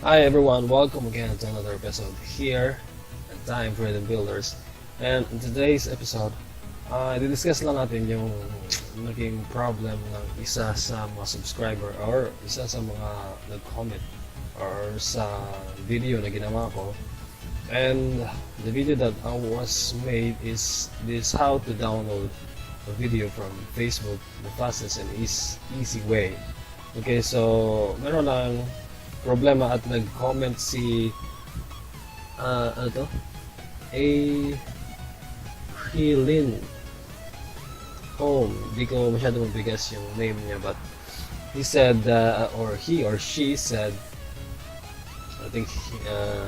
Hi everyone, welcome again to another episode here at Time Freedom Builders. And in today's episode, i-discuss lang natin yung naging problem ng isa sa mga subscriber or isa sa mga nag-comment or sa video na ginawa ko. And the video that I was made is this: how to download a video from Facebook the fastest and easy way. Okay, so meron lang problema at nag-comment si ano to? A Hilin Home. Di ko masyado mabigas yung name niya, but he said or he or she said, I think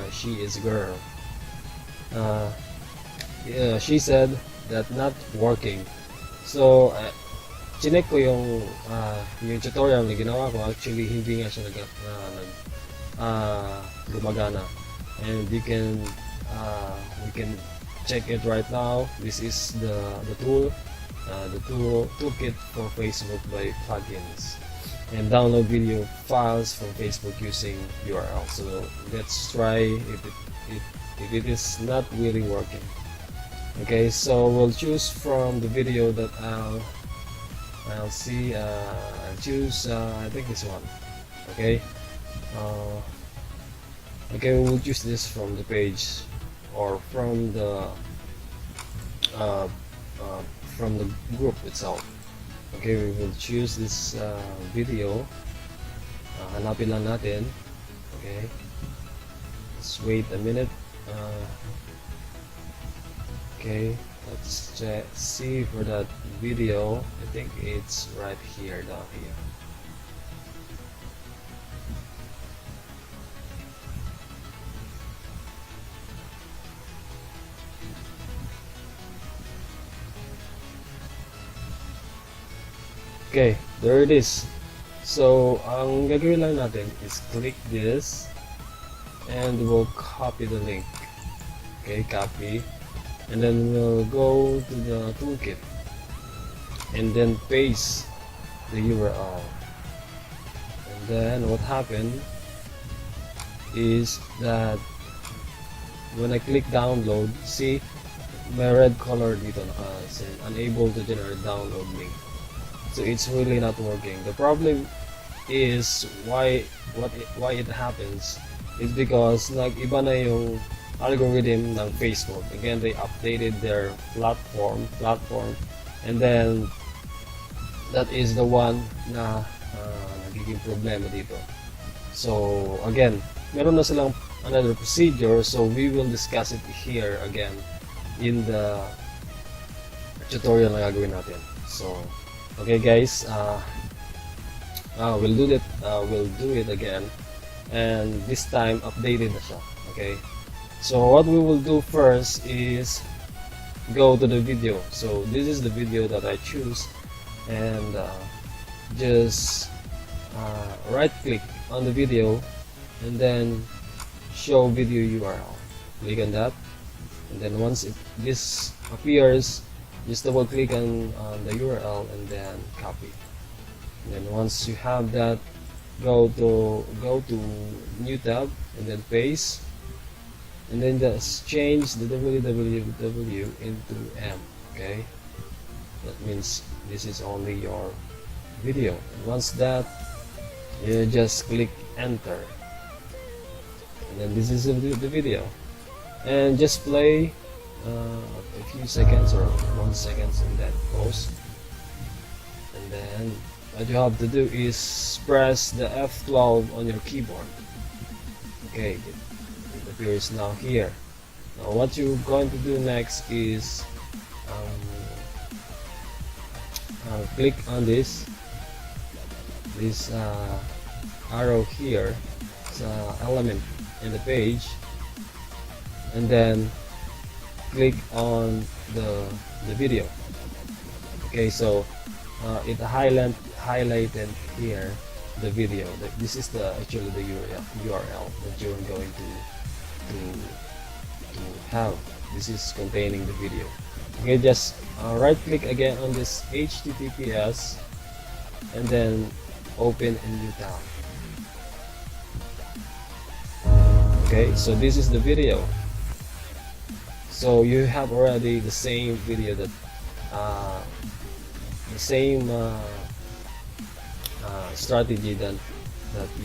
she is a girl. She said that not working. So chinek ko yung tutorial na ginawa ko. Actually hindi nga siya gumagana, and we can check it right now. This is the toolkit for Facebook by plugins, and download video files from Facebook using URL. So let's try if it is not really working. Okay, so we'll choose from the video that I'll see. I'll choose I think this one. Okay, okay, we'll choose this from the page or uh, from the group itself. Okay, we will choose this video. Hanapin lang natin. Okay, let's wait a minute. Okay, let's see for that video. I think it's right here, down here. Okay, there it is. So ang gagawin lang natin is click this and we'll copy the link. Okay, copy, and then we'll go to the toolkit and then paste the URL. And then what happened is that when I click download, see my red color dito naka-send, unable to generate download link. So it's really not working. The problem is why it happens is because iba na yung algorithm ng Facebook. Again, they updated their platform, and then that is the one na nagiging problema dito. So again, meron na silang another procedure, so we will discuss it here again in the tutorial na gagawin natin. So okay guys, we'll do it again, and this time updated na siya. Okay, so what we will do first is go to the video. So this is the video that I choose, and just right click on the video and then show video URL. Click on that, and then once this appears, just double click on the URL and then copy. And then once you have that, go to new tab and then paste, and then just change the www into M. Okay, that means this is only your video. And once that, you just click enter, and then this is the video, and just play a few seconds or 1 second and then pause. And then what you have to do is press the F12 on your keyboard. Okay, it appears now here. Now what you're going to do next is click on this arrow here, element in the page, and then click on the video. Okay, so it highlighted here the video. This is actually the URL that you're going to have. This is containing the video. Okay, just right click again on this HTTPS and then open a new tab. Okay, so this is the video. So you have already the same video that the same strategy that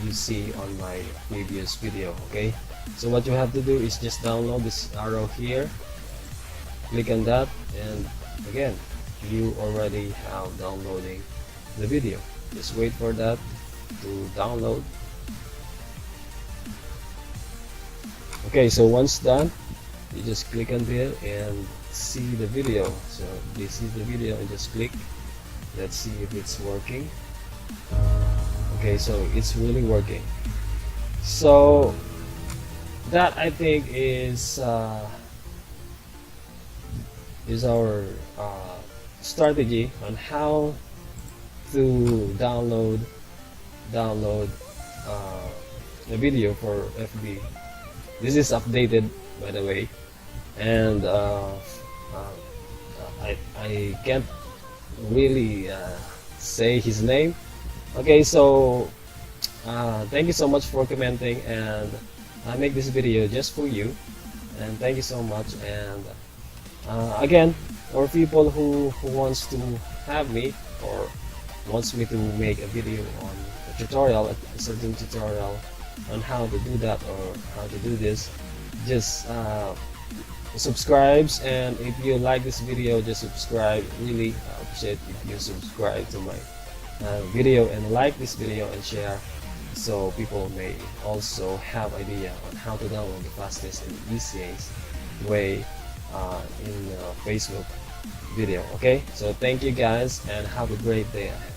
you see on my previous video. Okay, so what you have to do is just download this arrow here, click on that, and again you already have downloading the video. Just wait for that to download. Okay, so once done, you just click on there and see the video. So this is the video and just click. Let's see if it's working. Okay, so it's really working. So that, I think, is our strategy on how to download the video for FB. This is updated, by the way, and I can't really say his name. Okay, so thank you so much for commenting, and I make this video just for you, and thank you so much. And again, for people who wants to have me or wants me to make a video on a tutorial, a certain tutorial on how to do that or how to do this, just subscribes. And if you like this video, just subscribe. Really appreciate if you subscribe to my video and like this video and share, so people may also have idea on how to download the fastest and easiest way in Facebook video. Okay, so thank you guys and have a great day ahead.